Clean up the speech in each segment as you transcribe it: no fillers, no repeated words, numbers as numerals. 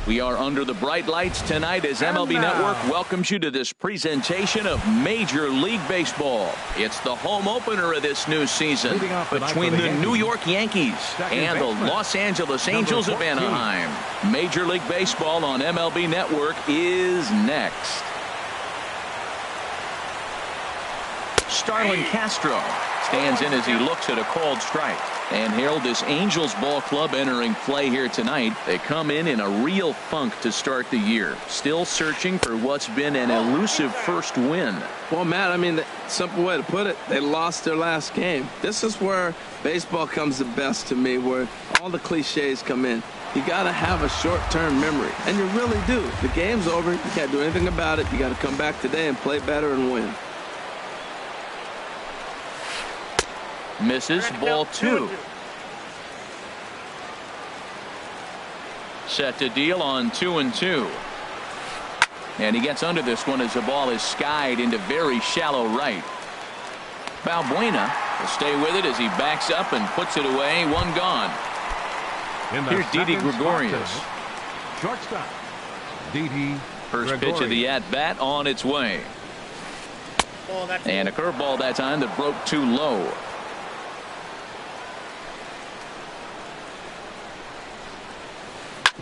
We are under the bright lights tonight as MLB Network welcomes you to this presentation of Major League Baseball. It's the home opener of this new season between the New York Yankees and the Los Angeles Angels of Anaheim. Major League Baseball on MLB Network is next. Starlin Castro stands in as he looks at a called strike. And Harold, this Angels ball club entering play here tonight. They come in a real funk to start the year. Still searching for what's been an elusive first win. Well, Matt, I mean, the simple way to put it, they lost their last game. This is where baseball comes the best to me, where all the cliches come in. You got to have a short-term memory, and you really do. The game's over. You can't do anything about it. You got to come back today and play better and win. Misses, ball 2. Set to deal on 2-2. And he gets under this one as the ball is skied into very shallow right. Balbuena will stay with it as he backs up and puts it away. One gone. Here's Didi Gregorius. Shortstop, Didi. First pitch of the at-bat on its way. And a curveball that time that broke too low.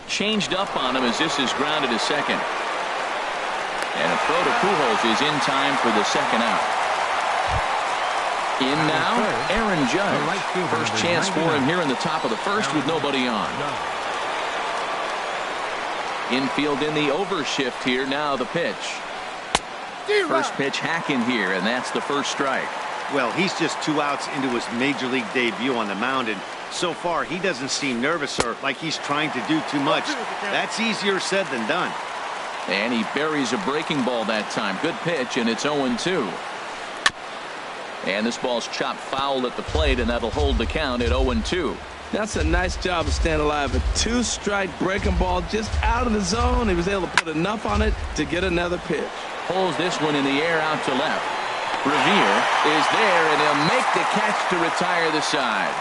Changed up on him as this is grounded to second. And a throw to Pujols is in time for the second out. In now, Aaron Judge. First chance for him here in the top of the first with nobody on. Infield in the overshift here. Now the pitch. First pitch hacking here, and that's the first strike. Well, he's just 2 outs into his major league debut on the mound, and so far he doesn't seem nervous or like he's trying to do too much. That's easier said than done. And he buries a breaking ball that time. Good pitch, and it's 0-2. And this ball's chopped foul at the plate, and that'll hold the count at 0-2. That's a nice job of staying alive. A 2-strike breaking ball just out of the zone. He was able to put enough on it to get another pitch. Pulls this one in the air out to left. Revere is there, and he'll make the catch to retire the side.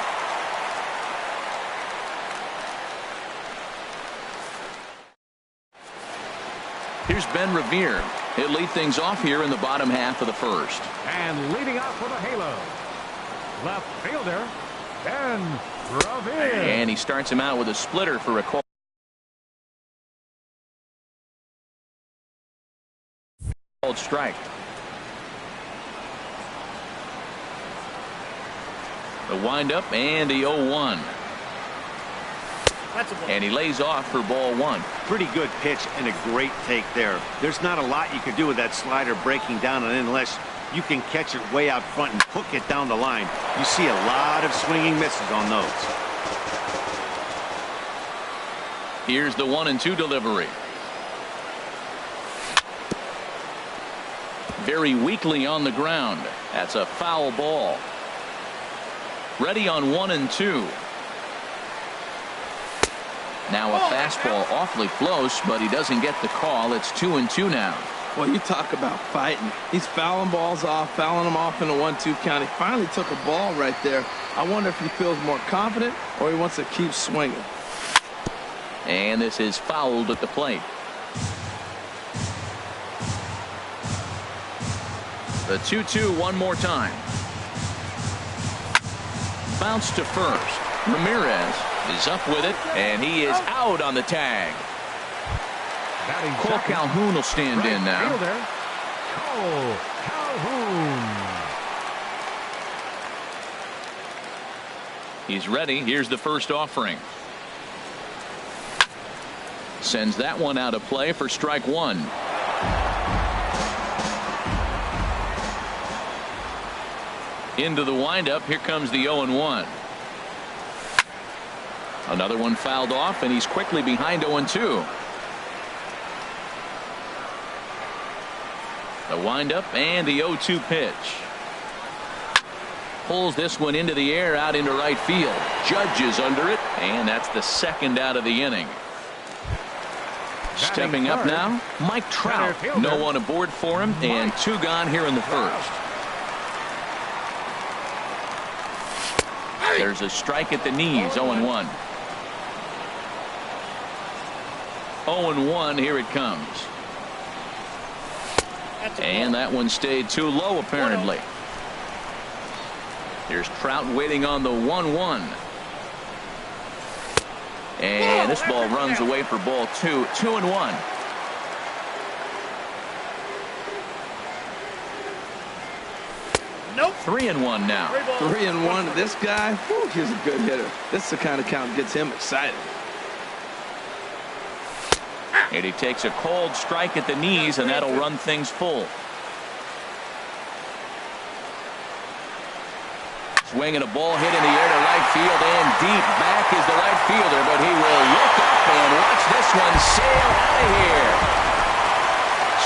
Here's Ben Revere. He'll lead things off here in the bottom half of the first. And leading off for the halo, left fielder, Ben Revere. And he starts him out with a splitter for a call. Called strike. The windup and the 0-1. And he lays off for ball 1. Pretty good pitch and a great take there. There's not a lot you can do with that slider breaking down and unless you can catch it way out front and hook it down the line. You see a lot of swinging misses on those. Here's the 1-2 delivery. Very weakly on the ground. That's a foul ball. Ready on 1-2. Now a fastball awfully close, but he doesn't get the call. It's 2-2 now. Well, you talk about fighting. He's fouling balls off, fouling them off in a 1-2 count. He finally took a ball right there. I wonder if he feels more confident or he wants to keep swinging. And this is fouled at the plate. The 2-2 one more time. Bounce to first. Ramirez is up with it, and he is out on the tag. Cole Calhoun will stand in now. Cole Calhoun. He's ready. Here's the first offering. Sends that one out of play for strike 1. Into the windup. Here comes the 0-1. Another one fouled off, and he's quickly behind 0-2. The windup and the 0-2 pitch. Pulls this one into the air out into right field. Judge is under it, and that's the second out of the inning. Stepping up now, Mike Trout. No one aboard for him, and 2 gone here in the first. There's a strike at the knees, 0-1. 0-1. Here it comes. And that one stayed too low, apparently. Here's Trout waiting on the 1-1. And this ball runs away for ball 2. 2-1. Nope. 3-1 now. 3-1. This guy, whew, he's a good hitter. This is the kind of count that gets him excited. And he takes a cold strike at the knees, and that'll run things full. Swinging a ball hit in the air to right field, and deep back is the right fielder, but he will look up and watch this one sail out of here.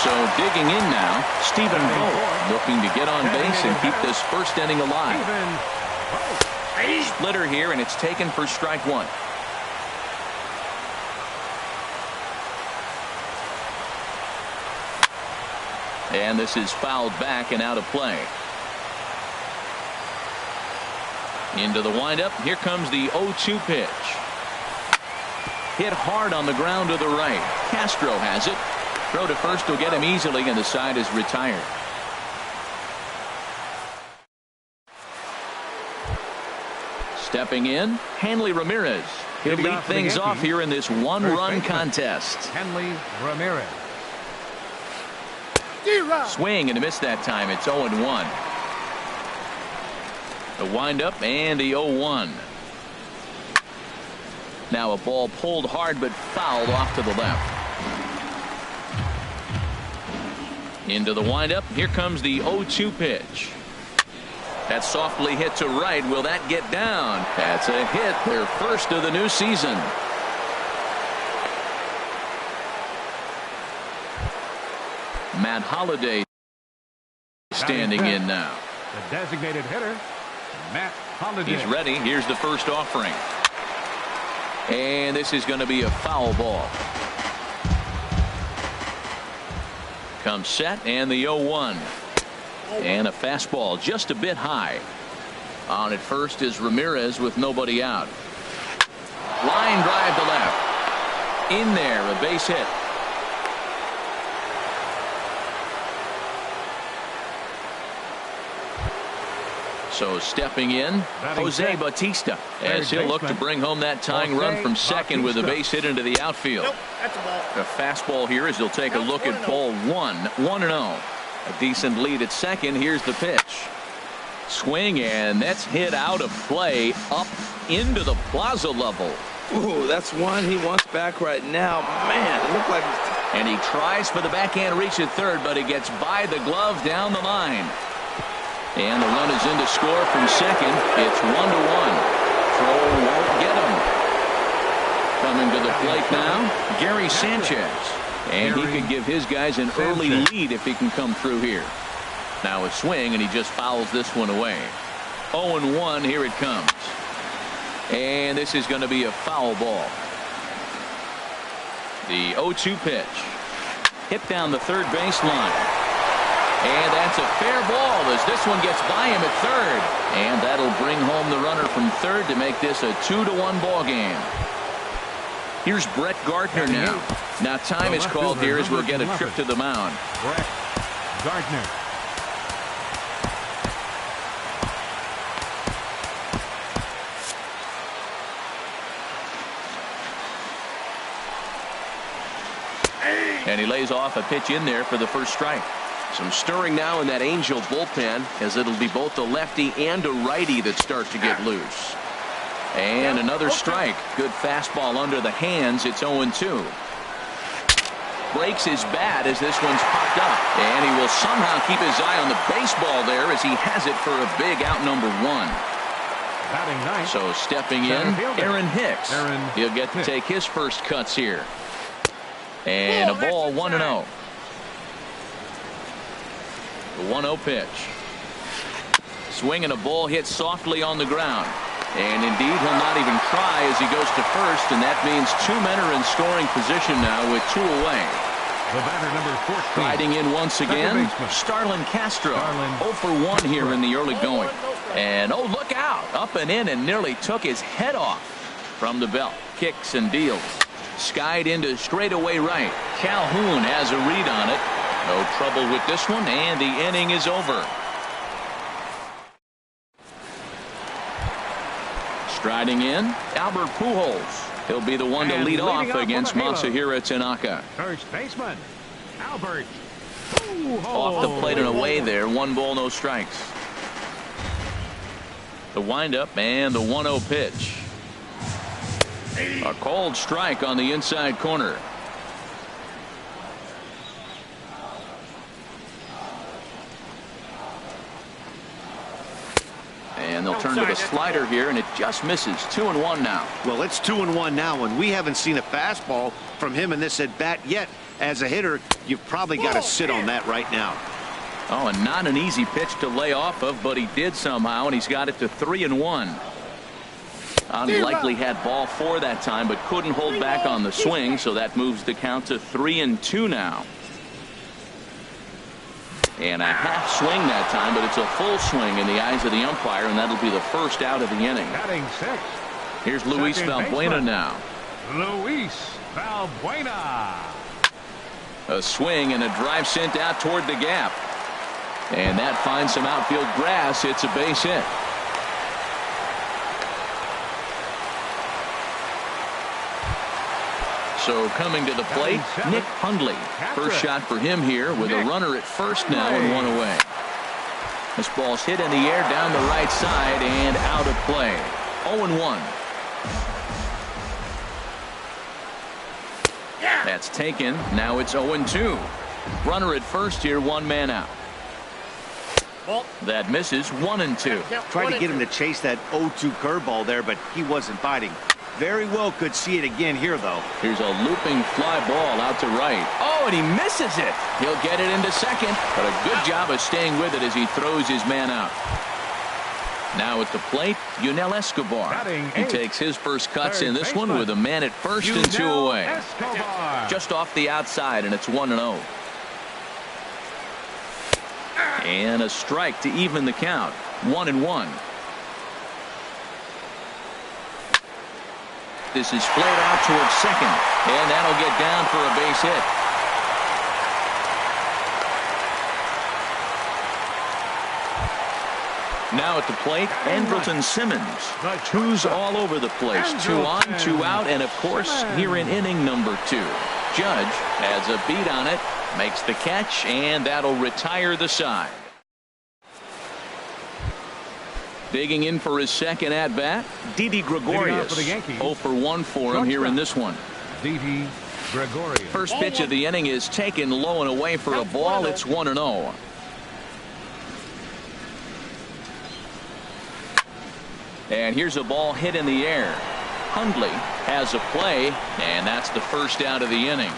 So digging in now, Stephen Vogt looking to get on base and keep this first inning alive. Splitter here, and it's taken for strike one. And this is fouled back and out of play. Into the windup. Here comes the 0-2 pitch. Hit hard on the ground to the right. Castro has it. Throw to first will get him easily, and the side is retired. Stepping in, Hanley Ramirez. He'll lead things off here in this one-run contest. Hanley Ramirez. Swing and a miss that time. It's 0-1. The windup and the 0-1. Now a ball pulled hard but fouled off to the left. Into the windup. Here comes the 0-2 pitch. That's softly hit to right. Will that get down? That's a hit. Their first of the new season. Matt Holliday standing in now. The designated hitter, Matt Holliday. He's ready. Here's the first offering. And this is going to be a foul ball. Comes set, and the 0-1. And a fastball just a bit high. On at first is Ramirez with nobody out. Line drive to left. In there, a base hit. So stepping in, Jose Bautista, as he'll look to bring home that tying run from second with a base hit into the outfield. A fastball here as he'll take a look at ball 1. 1-0. A decent lead at second. Here's the pitch. Swing, and that's hit out of play up into the plaza level. Ooh, that's one he wants back right now. Man, it looked like... And he tries for the backhand reach at third, but he gets by the glove down the line. And the run is in to score from second. It's 1-1. Throw won't get him. Coming to the plate now, Gary Sanchez. And he could give his guys an early lead if he can come through here. Now a swing, and he just fouls this one away. 0-1. Here it comes. And this is going to be a foul ball. The 0-2 pitch. Hit down the third baseline. And that's a fair ball as this one gets by him at third. And that'll bring home the runner from third to make this a 2-1 ball game. Here's Brett Gardner now. Now time is called here as we'll get a trip to the mound. Brett Gardner. And he lays off a pitch in there for the first strike. Some stirring now in that Angel bullpen as it'll be both a lefty and a righty that start to get loose. And another strike. Good fastball under the hands. It's 0-2. Breaks his bat as this one's popped up. And he will somehow keep his eye on the baseball there as he has it for a big out number 1. Batting ninth. So stepping in, Aaron Hicks. He'll get to take his first cuts here. And a ball 1-0. The 1-0 pitch. Swing and a ball hit softly on the ground. And indeed, he'll not even try as he goes to first, and that means 2 men are in scoring position now with 2 away. The batter number 14. Riding in once again, Starlin Castro. 0 for 1 here in the early going. And oh, look out! Up and in and nearly took his head off from the belt. Kicks and deals. skied into straightaway right. Calhoun has a read on it. No trouble with this one, and the inning is over. Striding in, Albert Pujols. He'll be the one to lead off against Masahiro Tanaka. First baseman, Albert Pujols. Off the plate and away there. 1 ball, no strikes. The windup and the 1-0 pitch. A cold strike on the inside corner. And they'll turn to the slider here, and it just misses. 2-1 now. Well, it's 2-1 now, and we haven't seen a fastball from him in this at bat yet. As a hitter, you've probably got to sit on that right now. Oh, and not an easy pitch to lay off of, but he did somehow, and he's got it to 3-1. Unlikely had ball 4 that time, but couldn't hold back on the swing, so that moves the count to 3-2 now. And a half swing that time, but it's a full swing in the eyes of the umpire, and that'll be the first out of the inning. Batting 6. Here's Luis Valbuena now. Luis Valbuena. A swing and a drive sent out toward the gap. And that finds some outfield grass. It's a base hit. So coming to the plate, Nick Hundley. First shot for him here with a runner at first now and 1 away. This ball's hit in the air down the right side and out of play. 0-1. That's taken. Now it's 0-2. Runner at first here, 1 man out. That misses. 1-2. Tried to get him to chase that 0-2 curveball there, but he wasn't biting. Very well could see it again here, though. Here's a looping fly ball out to right. Oh, and he misses it. He'll get it into second, but a good job of staying with it as he throws his man out. Now at the plate, Yunel Escobar. He takes his first cuts in this one with a man at first and 2 away. Just off the outside, and it's 1-0. And a strike to even the count. 1-1. This is flared out towards second, and that'll get down for a base hit. Now at the plate, Andrelton Simmons. 2s all over the place. 2 on, 2 out, and of course, here in inning number 2. Judge has a beat on it, makes the catch, and that'll retire the side. Digging in for his second at-bat, Didi Gregorius. 0 for 1 for him here in this one. Didi Gregorius. First pitch of the inning is taken low and away for a ball. It's 1-0. And here's a ball hit in the air. Hundley has a play, and that's the first out of the inning.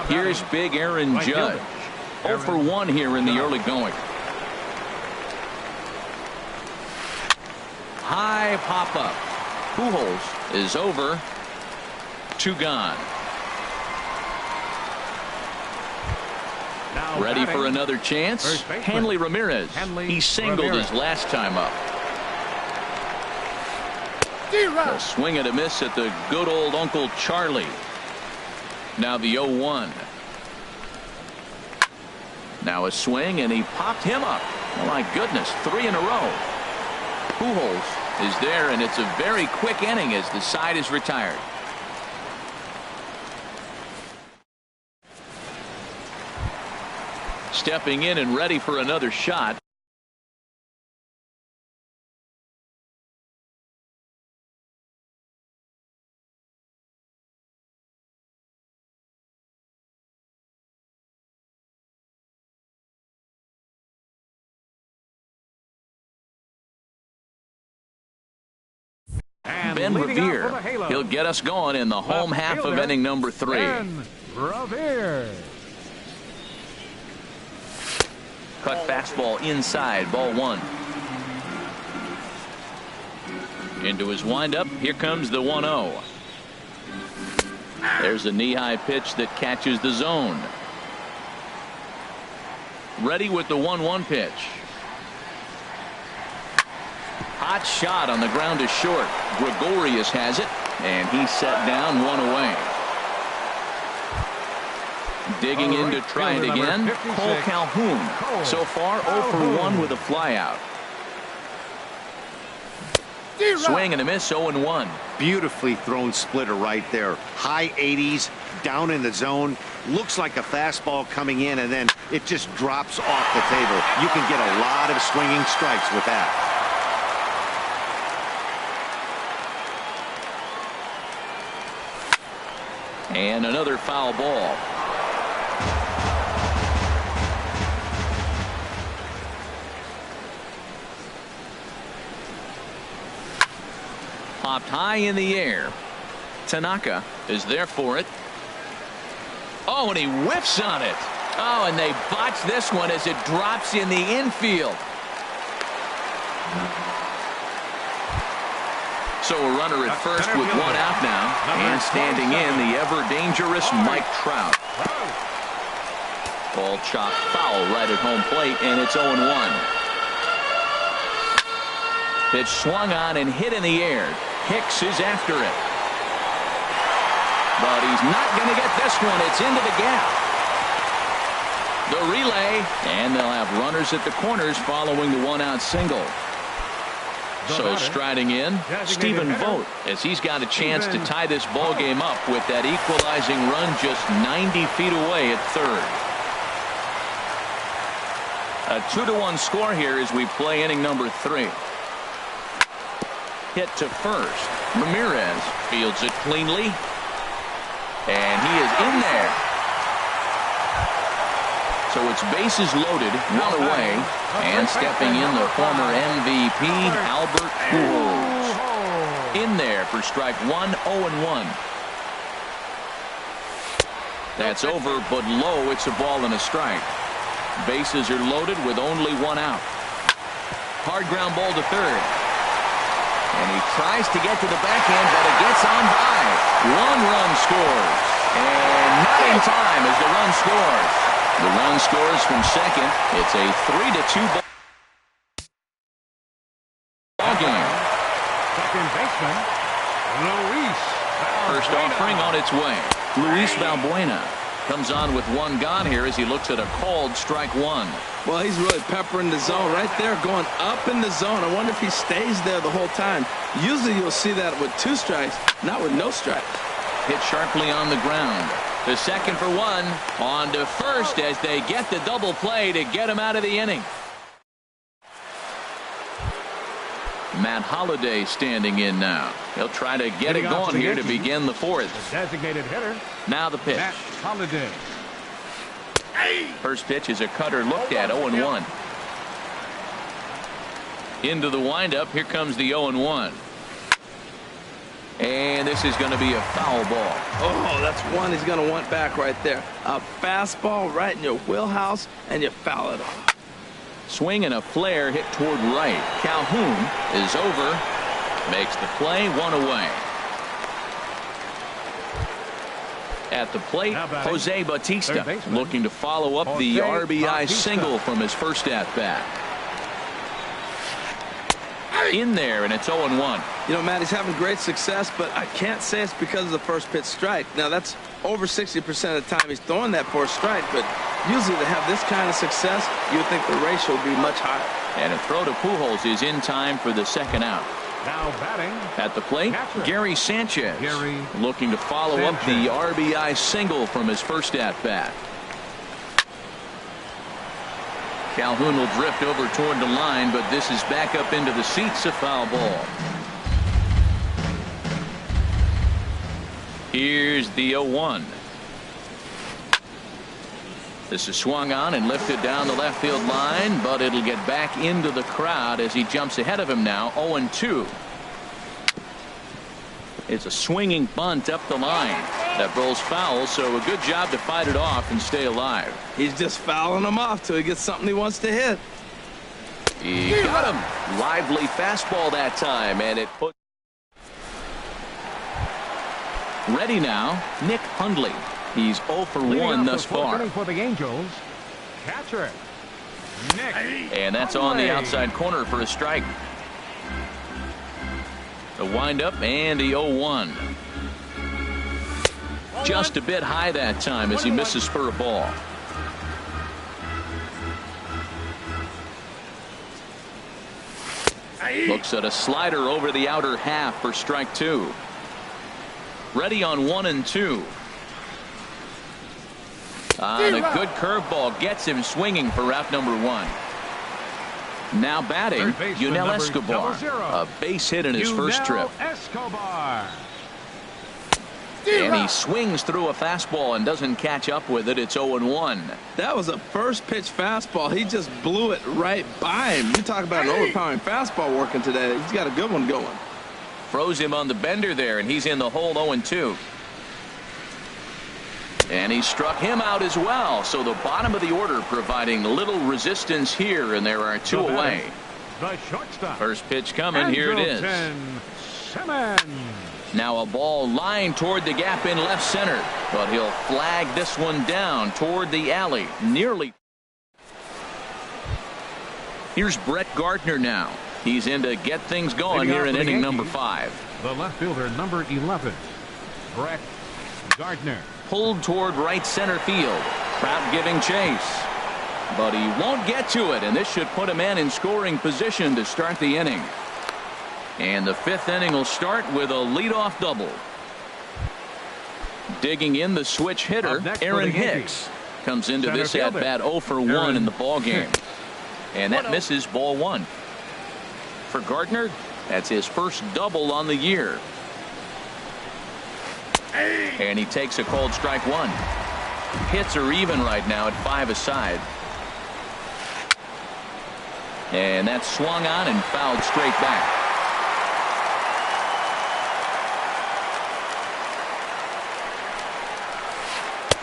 Here's big Aaron Judge. 0 for 1 here in the early going. High pop up. Pujols is over. 2 gone. Ready for another chance. Hanley Ramirez. He singled his last time up. A swing and a miss at the good old Uncle Charlie. Now the 0-1. Now a swing, and he popped him up. Oh my goodness, 3 in a row. Pujols is there, and it's a very quick inning as the side is retired. Stepping in and ready for another shot. Ben Revere. He'll get us going in the home half of inning number 3. Ben Revere. Cut fastball inside, ball 1. Into his windup. Here comes the 1-0. There's a knee-high pitch that catches the zone. Ready with the 1-1 pitch. Hot shot on the ground to short. Gregorius has it. And he's set down, one away. Digging in to try it again, Cole Calhoun. So far, 0 for 1 with a flyout. Swing and a miss, 0-1. Beautifully thrown splitter right there. High 80s, down in the zone. Looks like a fastball coming in, and then it just drops off the table. You can get a lot of swinging strikes with that. And another foul ball. Popped high in the air. Tanaka is there for it. Oh, and he whiffs on it. Oh, and they botch this one as it drops in the infield. So a runner at first with one out now. And standing in, the ever-dangerous Mike Trout. Ball chopped foul right at home plate, and it's 0-1. Pitch swung on and hit in the air. Hicks is after it. But he's not going to get this one. It's into the gap. The relay, and they'll have runners at the corners following the one-out single. So striding in, Stephen Vogt, as he's got a chance to tie this ball game up with that equalizing run just 90 feet away at third. A 2-1 score here as we play inning number 3. Hit to first. Ramirez fields it cleanly. And he is in there. So it's bases loaded, one away. And stepping in, the former MVP, Albert Pujols. In there for strike 1, 0-1. That's over, but low. It's a ball and a strike. Bases are loaded with only one out. Hard ground ball to third. And he tries to get to the backhand, but it gets on by. 1 run scores. And not in time as the run scores. The run scores from second. It's a 3-2 ball game. Second baseman, Luis. First offering on its way. Luis Valbuena comes on with one gone here as he looks at a called strike 1. Well, he's really peppering the zone right there, going up in the zone. I wonder if he stays there the whole time. Usually you'll see that with 2 strikes, not with no strikes. Hit sharply on the ground. The second for 1. On to first as they get the double play to get him out of the inning. Matt Holliday standing in now. He'll try to get it going here to begin the 4th. The designated hitter. Now the pitch. Matt Holliday. First pitch is a cutter looked at, 0-1. Into the windup. Here comes the 0-1. And this is going to be a foul ball. Oh, that's one he's going to want back right there. A fastball right in your wheelhouse, and you foul it off. Swing and a flare hit toward right. Calhoun is over. Makes the play, 1 away. At the plate, Jose Bautista looking to follow up the RBI single from his first at-bat. In there, and it's 0-1. You know, Matt, he's having great success, but I can't say it's because of the first pitch strike. Now, that's over 60% of the time he's throwing that for a strike, but usually to have this kind of success, you would think the ratio would be much higher. And a throw to Pujols is in time for the second out. Now batting. At the plate, Gary Sanchez looking to follow up the RBI single from his first at-bat. Calhoun will drift over toward the line, but this is back up into the seats, a foul ball. Here's the 0-1. This is swung on and lifted down the left field line, but it'll get back into the crowd as he jumps ahead of him now, 0-2. It's a swinging bunt up the line that rolls foul, so a good job to fight it off and stay alive. He's just fouling him off till he gets something he wants to hit. He got him. Lively fastball that time, and it put. Ready now, Nick Hundley. He's 0 for 1 thus far. For the Angels, catcher Nick. And that's on the outside corner for a strike. The windup and the 0-1. Just a bit high that time as he misses for a ball. Looks at a slider over the outer half for strike 2. Ready on 1 and 2. And a good curveball gets him swinging for out number 1. Now batting, Yunel Escobar. A base hit in his first trip. And he swings through a fastball and doesn't catch up with it. It's 0-1. That was a first pitch fastball. He just blew it right by him. You talk about an overpowering fastball working today. He's got a good one going. Froze him on the bender there, and he's in the hole 0-2. And he struck him out as well. So the bottom of the order providing little resistance here, and there are 2 away. The shortstop. First pitch coming. Here it is. Now a ball lined toward the gap in left center, but he'll flag this one down toward the alley. Nearly. Here's Brett Gardner now. He's in to get things going here in inning number 5. The left fielder, number 11, Brett Gardner. Pulled toward right center field. Trout giving chase. But he won't get to it, and this should put a man in scoring position to start the inning. And the 5th inning will start with a leadoff double. Digging in the switch hitter, Aaron Hicks. Comes into this at bat 0 for 1 in the ball game. And that misses ball 1. For Gardner, that's his first double on the year. And he takes a called strike 1. Hits are even right now at 5 aside. And that's swung on and fouled straight back.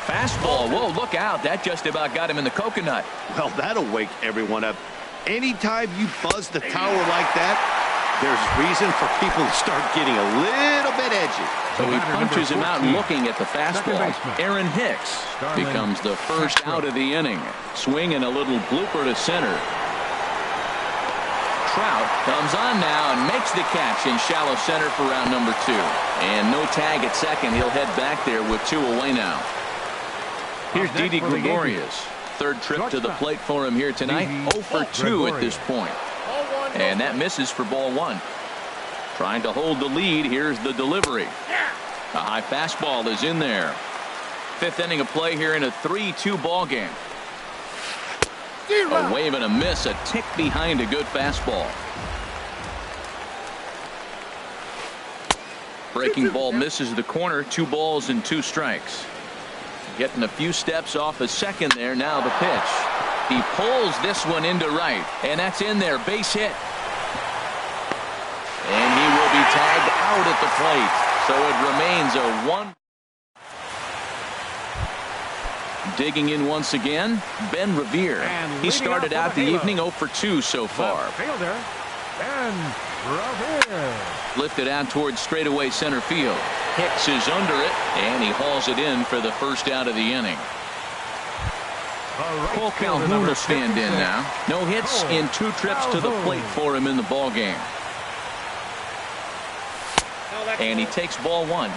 Fastball. Whoa, look out. That just about got him in the coconut. Well, that'll wake everyone up. Anytime you buzz the tower like that, there's reason for people to start getting a little bit edgy. So he punches him out looking at the fastball. Aaron Hicks becomes the first out of the inning. Swinging a little blooper to center. Trout comes on now and makes the catch in shallow center for round number 2. And no tag at second. He'll head back there with 2 away now. Here's Didi Gregorius. Third trip to the plate for him here tonight. 0 for 2 at this point. And that misses for ball 1. Trying to hold the lead. Here's the delivery. A high fastball is in there. 5th inning of play here in a 3-2 ball game. A wave and a miss. A tick behind a good fastball. Breaking ball misses the corner. 2 balls and 2 strikes. Getting a few steps off a second there. Now the pitch. He pulls this one into right. And that's in there. Base hit. And he will be tagged out at the plate. So it remains a 1. Digging in once again, Ben Revere. He started out the evening 0 for 2 so far. Fielder, Ben Revere. Lifted out towards straightaway center field. Hicks is under it, and he hauls it in for the first out of the inning. Cole Calhoun will stand in now. No hits in 2 trips to the plate for him in the ball game. And he takes ball 1.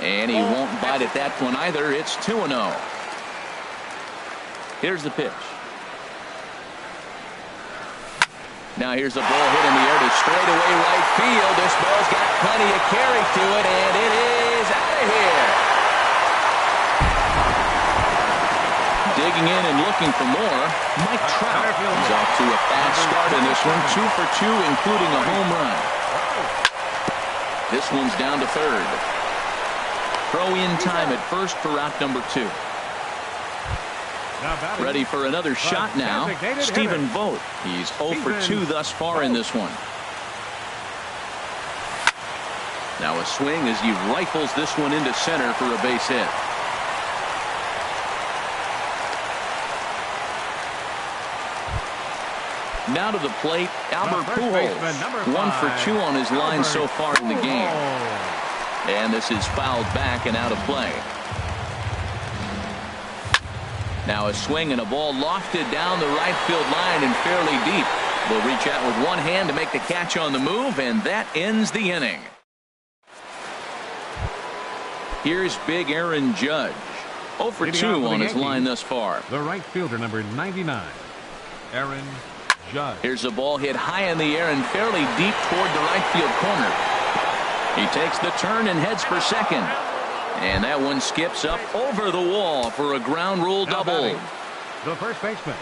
And he won't bite at that one either. It's 2-0. Here's the pitch. Now here's a ball hit in the air to straightaway right field. This ball's got plenty of carry to it, and it is out of here. Digging in and looking for more, Mike Trout is off to a fast start in this one. 2 for 2, including a home run. This one's down to third. Throw in time at first for out number 2. Ready for another shot now. Stephen Vogt. He's 0 for 2 thus far in this one. Now a swing as he rifles this one into center for a base hit. Now to the plate, Albert Pujols. 1 for 2 on his line so far in the game. And this is fouled back and out of play. Now a swing and a ball lofted down the right field line and fairly deep. Will reach out with one hand to make the catch on the move, and that ends the inning. Here's big Aaron Judge. 0 for 2 on his line thus far. The right fielder, number 99, Aaron Judge. Here's a ball hit high in the air and fairly deep toward the right field corner. He takes the turn and heads for second. And that one skips up over the wall for a ground rule double. The first baseman,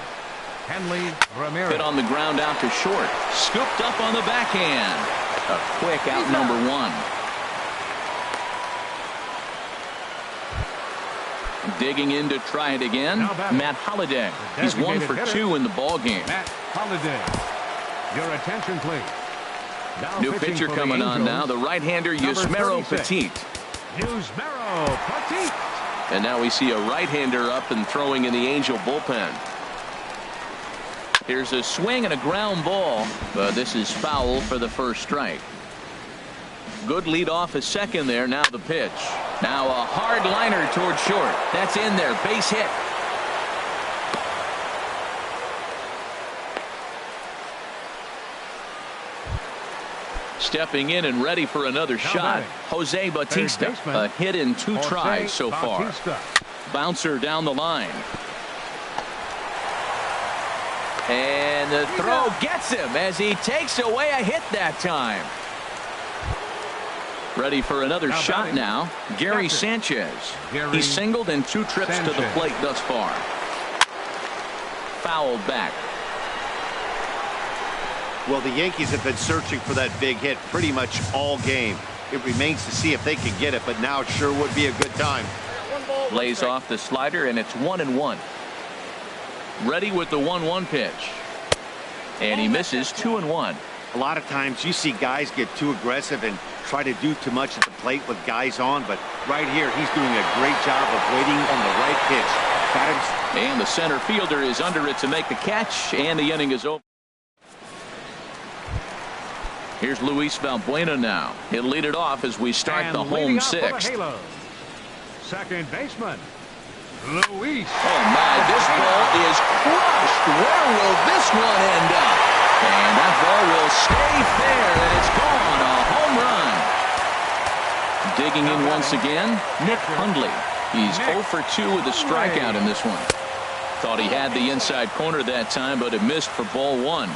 Henley Ramirez. Hit on the ground out to short. Scooped up on the backhand. A quick out number one. Digging in to try it again, Matt Holliday. He's 1 for 2 in the ball game. Matt Holliday. Your attention, please. Now new pitcher coming on now, the right-hander Yusmeiro Petit. Yusmeiro Petit. And now we see a right-hander up and throwing in the Angel bullpen. Here's a swing and a ground ball, but this is foul for the first strike. Good lead off a second there. Now the pitch. Now a hard liner toward short. That's in there. Base hit. Stepping in and ready for another shot, Jose Bautista. A hit in 2 tries so far. Bouncer down the line. And the throw gets him as he takes away a hit that time. Ready for another shot now, Gary Sanchez. He singled in 2 trips to the plate thus far. Fouled back. Well, the Yankees have been searching for that big hit pretty much all game. It remains to see if they can get it, but now it sure would be a good time. Lays off the slider, and it's 1-1. Ready with the 1-1 pitch. And he misses 2-1. A lot of times you see guys get too aggressive and try to do too much at the plate with guys on, but right here he's doing a great job of waiting on the right pitch. Got him. And the center fielder is under it to make the catch, and the inning is over. Here's Luis Valbuena now. He'll lead it off as we start the home sixth. Second baseman, Luis. Oh my, this ball is crushed. Where will this one end up? And that ball will stay fair, and it's gone. A home run. Digging in once again, Nick Hundley. He's 0 for 2 with a strikeout in this one. Thought he had the inside corner that time, but it missed for ball 1.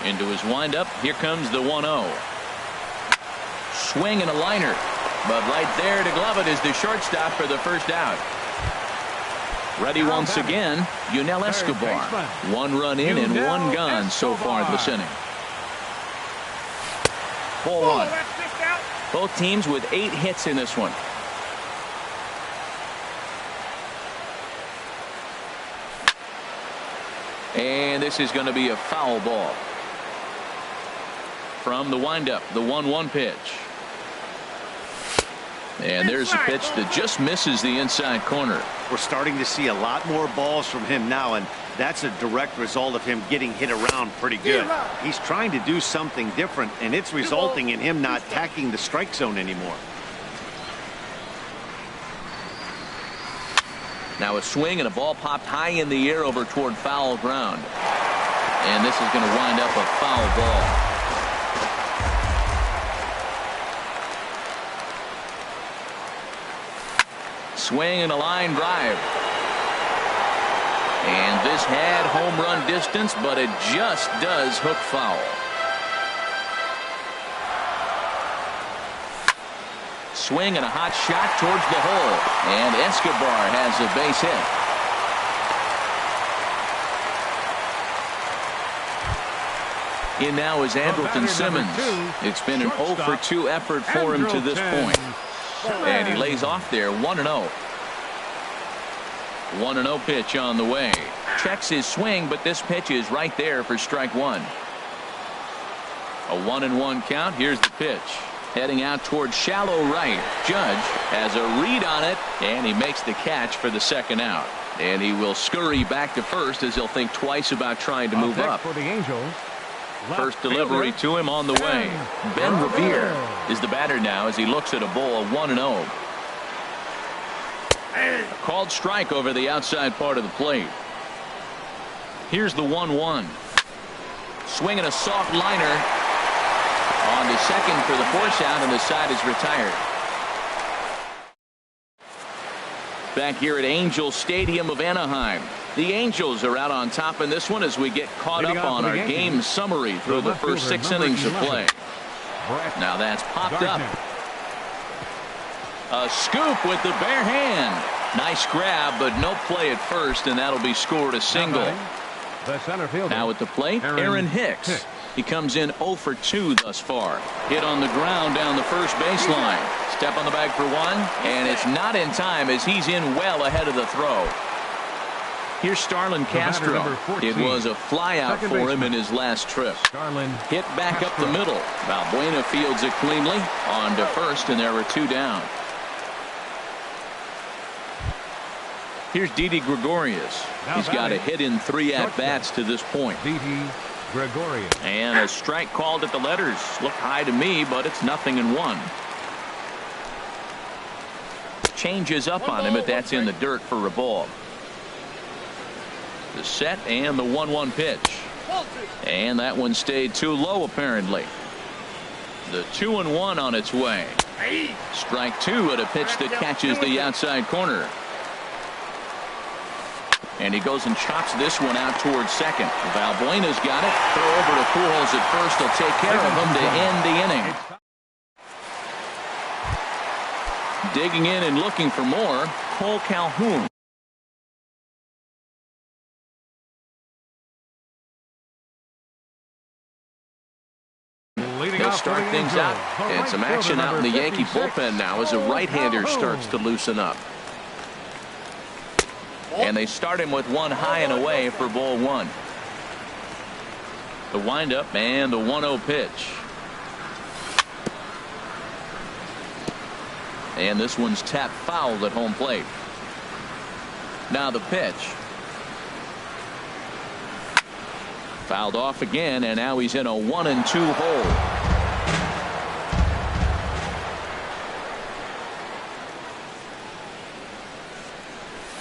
Into his windup, here comes the 1-0. Swing and a liner, but right there to glove it is the shortstop for the first out. Ready once again, Yunel Escobar. 1 run in and 1 gone so far this inning. Ball 1. Both teams with 8 hits in this one. And this is going to be a foul ball. From the windup, the 1-1 pitch. And there's a pitch that just misses the inside corner. We're starting to see a lot more balls from him now, and that's a direct result of him getting hit around pretty good. He's trying to do something different, and it's resulting in him not tacking the strike zone anymore. Now a swing and a ball popped high in the air over toward foul ground. And this is going to wind up a foul ball. Swing and a line drive. And this had home run distance, but it just does hook foul. Swing and a hot shot towards the hole. And Escobar has a base hit. In now is Andrelton Simmons. It's been an 0 for 2 effort for him to this point. And he lays off there, 1-0. 1-0 pitch on the way. Checks his swing, but this pitch is right there for strike 1. A 1-1 count. Here's the pitch. Heading out towards shallow right. Judge has a read on it, and he makes the catch for the second out. And he will scurry back to first as he'll think twice about trying to move up. For the Angels. First delivery to him on the way. Ben Revere is the batter now as he looks at a ball of 1-0. A called strike over the outside part of the plate. Here's the 1-1. Swinging a soft liner on to second for the force out, and the side is retired. Back here at Angel Stadium of Anaheim. The Angels are out on top in this one as we get caught up on our game summary through the first 6 innings of play. Now that's popped up. A scoop with the bare hand. Nice grab, but no play at first, and that'll be scored a single. Now at the plate, Aaron Hicks. He comes in 0 for 2 thus far. Hit on the ground down the first baseline. Step on the bag for 1, and it's not in time as he's in well ahead of the throw. Here's Starlin Castro. It was a flyout for him in his last trip. Hit back up the middle. Valbuena fields it cleanly. On to first, and there were 2 down. Here's Didi Gregorius. He's got a hit in 3 at-bats to this point. And a strike called at the letters. Looked high to me, but it's 0-1. Changes up on him, but that's in the dirt for a ball. The set and the 1-1 pitch. And that one stayed too low, apparently. The 2-1 on its way. Strike 2 at a pitch that catches the outside corner. And he goes and chops this one out towards second. Valbuena's got it. Throw over to Pujols at first. He'll take care of him to end the inning. Digging in and looking for more, Cole Calhoun. They'll start things out. And some action out in the Yankee bullpen now as a right-hander starts to loosen up. And they start him with 1 high and away for ball 1. The windup and the 1-0 pitch. And this one's tapped foul at home plate. Now the pitch. Fouled off again, and now he's in a 1-2 hole.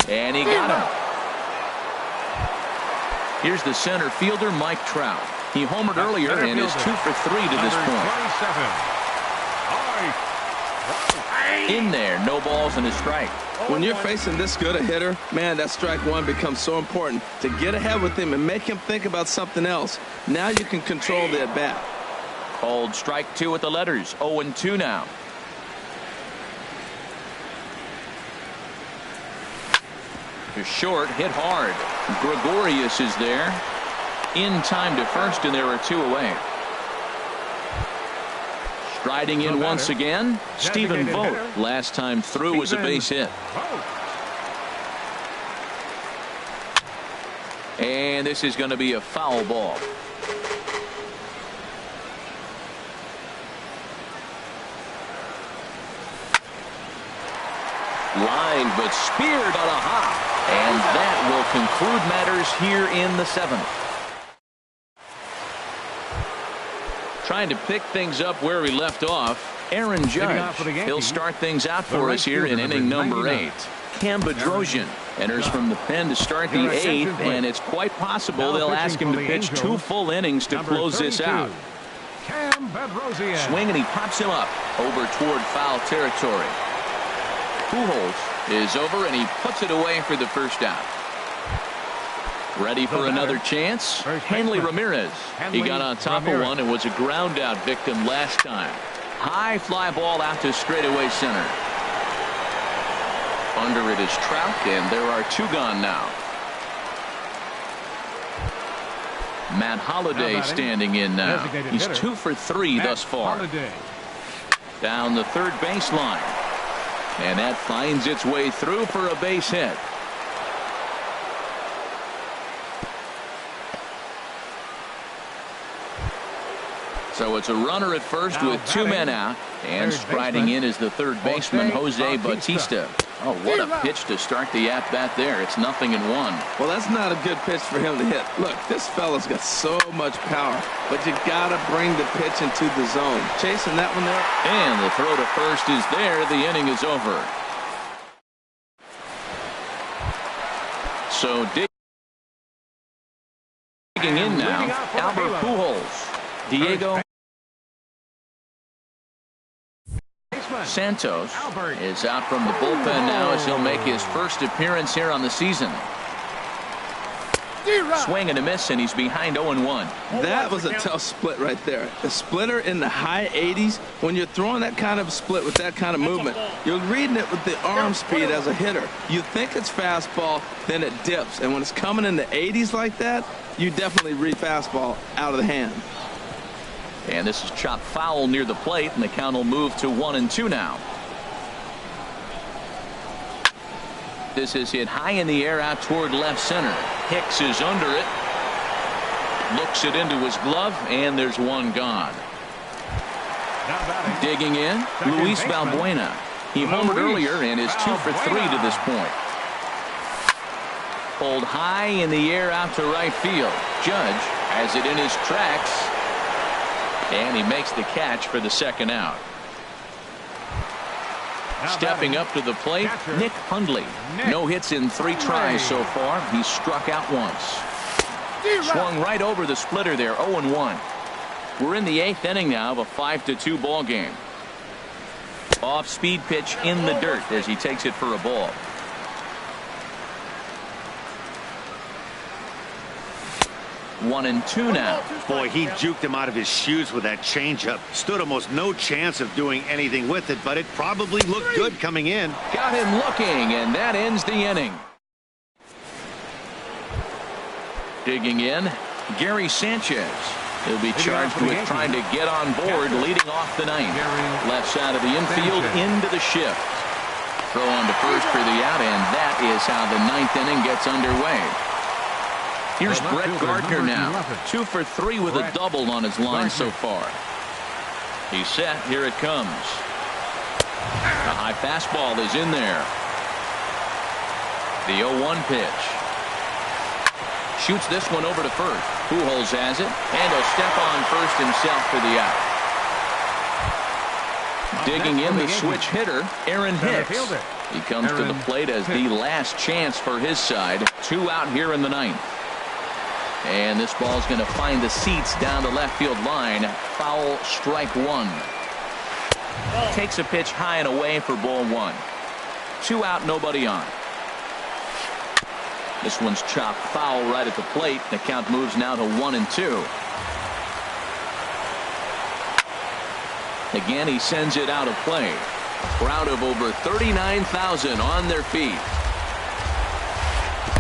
And he got him. Here's the center fielder, Mike Trout. He homered earlier and is 2 for 3 to this point. In there, no balls and a strike. When you're facing this good a hitter, man, that strike 1 becomes so important to get ahead with him and make him think about something else. Now you can control the at-bat. Called strike 2 at the letters. 0-2 now. Short, hit hard. Gregorius is there. In time to first, and there are 2 away. Striding in once again, Stephen Vogt. Last time through was a base hit. And this is going to be a foul ball. Lined but speared on a hop. And that will conclude matters here in the 7th. Trying to pick things up where we left off, Aaron Judge. He'll start things out for us here in inning number 8. Cam Bedrosian enters from the pen to start the 8th, and it's quite possible they'll ask him to pitch 2 full innings to close this out. Swing, and he pops him up over toward foul territory. Pujols is over, and he puts it away for the first out. Ready for another chance? Hanley Ramirez. He got on top of one and was a ground out victim last time. High fly ball out to straightaway center. Under it is Trout, and there are 2 gone now. Matt Holliday standing in now. He's 2 for 3 thus far. Down the third baseline. And that finds its way through for a base hit. So it's a runner at first with 2 men out. And striding in is the third baseman, Jose Bautista. Oh, what a pitch to start the at-bat there. It's 0-1. Well, that's not a good pitch for him to hit. Look, this fella's got so much power, but you got to bring the pitch into the zone. Chasing that one there. And the throw to first is there. The inning is over. So digging in now, Albert Pujols. Diego Santos is out from the bullpen now as he'll make his first appearance here on the season. Swing and a miss, and he's behind 0-1. That was a tough split right there. A splitter in the high 80s. When you're throwing that kind of split with that kind of movement, you're reading it with the arm speed as a hitter. You think it's fastball, then it dips. And when it's coming in the 80s like that, you definitely read fastball out of the hand. And this is chopped foul near the plate, and the count will move to 1-2 now. This is hit high in the air out toward left center. Hicks is under it. Looks it into his glove, and there's one gone. Digging in, Luis Valbuena. He homered earlier and is 2 for 3 to this point. Pulled high in the air out to right field. Judge has it in his tracks, and he makes the catch for the second out. Stepping up to the plate, Nick Hundley. No hits in 3 tries so far. He's struck out once. Swung right over the splitter there, 0-1. We're in the 8th inning now of a 5-2 ball game. Off-speed pitch in the dirt as he takes it for a ball. One and two now. Boy, he juked him out of his shoes with that changeup. Stood almost no chance of doing anything with it, but it probably looked good coming in. Got him looking, and that ends the inning. Digging in, Gary Sanchez. He'll be charged with trying to get on board, leading off the ninth. Left side of the infield into the shift. Throw on to first for the out, and that is how the 9th inning gets underway. Here's Brett Gardner now. 2 for 3 with a double on his line so far. He's set. Here it comes. A high fastball is in there. The 0-1 pitch. Shoots this one over to first. Pujols has it, and he'll step on first himself for the out. Digging in the switch hitter, Aaron Hicks. He comes to the plate as the last chance for his side. 2 out here in the 9th. And this ball's going to find the seats down the left field line. Foul, strike 1. Takes a pitch high and away for ball 1. 2 out, nobody on. This one's chopped foul right at the plate. The count moves now to 1-2. Again, he sends it out of play. Crowd of over 39,000 on their feet.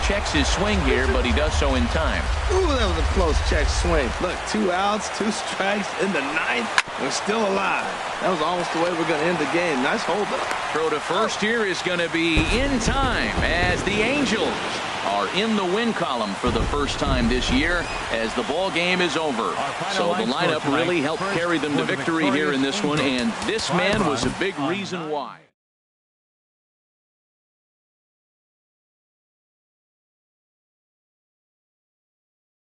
Checks his swing here, but he does so in time. Ooh, that was a close check swing. Look, 2 outs, 2 strikes in the 9th. We're still alive. That was almost the way we're going to end the game. Nice hold up. Throw to first here is going to be in time as the Angels are in the win column for the first time this year as the ball game is over. So the lineup really helped carry them to victory here in this one, and this man was a big reason why.